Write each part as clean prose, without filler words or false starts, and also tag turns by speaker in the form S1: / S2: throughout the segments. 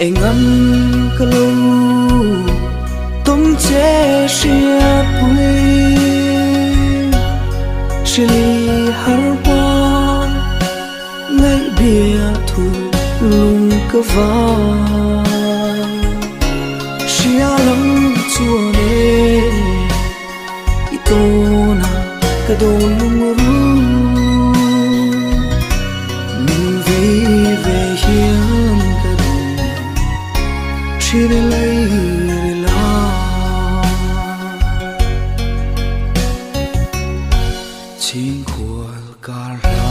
S1: anh ngắm cả lâu tôm che xia bụi xia li har hoa ngay bia thu lung cơ vai xia lắm chua nè itona cả đôi lung ru mình về hiền cả đôi chỉ để lấy chính khuôn cả ra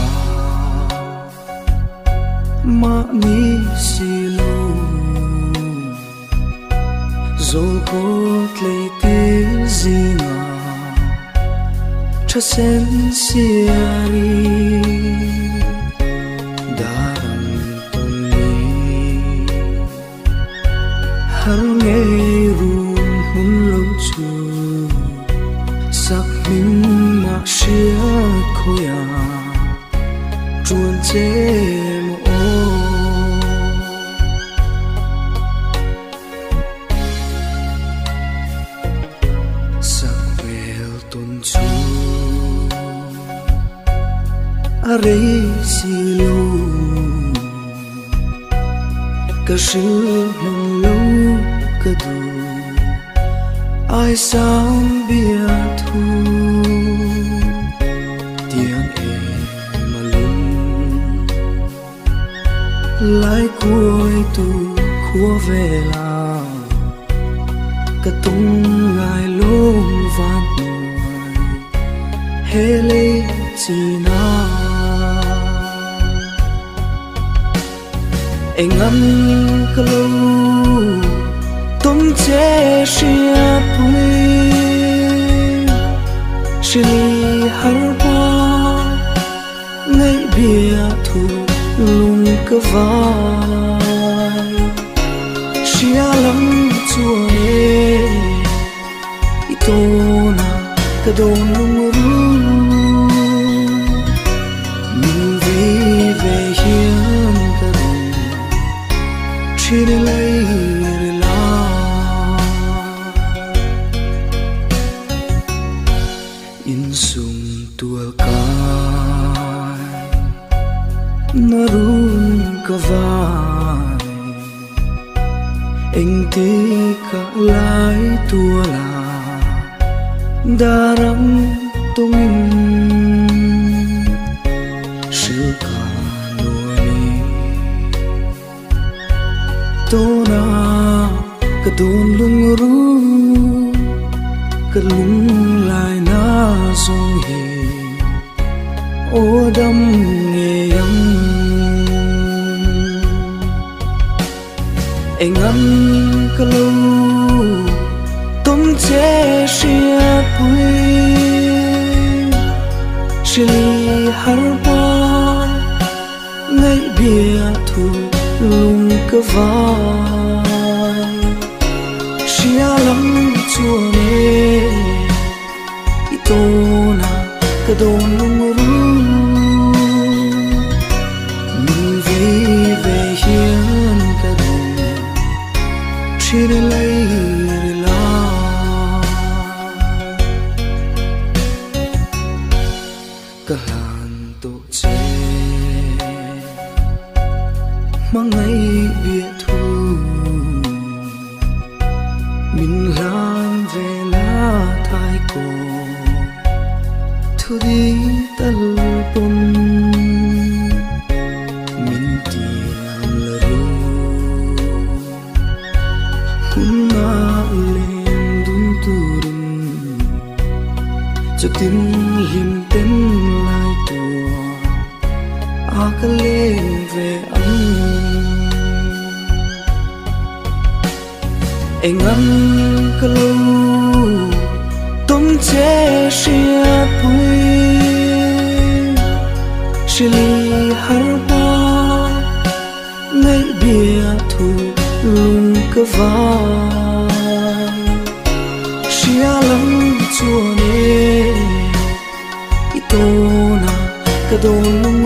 S1: mà mi xì lu rồi cốt lấy tiếng gì ngờ cho sen xia đi đã đầm tuần đi har nghe run hun lâu chu sắc mình mà xia khôi à chuồn chế mồ sắc vèo tuần chu a rei si lu cả sự lòng lâu cả đủ ai sao biết thu tiếng em mà lưng lại cuối tu khua về là cả tung ngài lông vạn người hê lê chỉ na anh ngắm cả lâu tôm che xia bụi xia li har hoa ngay bia thu lung cơ vai xia lắm chua nè itona cả đôi lung ru mình về hiền cả đôi chỉ để lấy in sung tua kai narun ka vai anh ti ka lai tua la daram tungin sự ka nuôi tona ka don lung ru ka lung lai na song hi ô đam nghe yang anh ngắm cả lâu tôm che xia bụi xia li har hoa ngay bia thu lung cơ vai xia lắm chua nè itona cả đôi lung ru mình về hiền cả đôi chỉ để lấy la cả làn tổ chế mà ngày biết thu mình làm về lá thái cổ thu đi tal pun mình tiêm là ru hun na lên dum turun cho tin lim tên lại tua a ka lên về anh ngắm cả lâu tôm che xia bụi xia li har hoa ngay bia thu lung cơ vai xia lắm chua nè itona cả đôi lung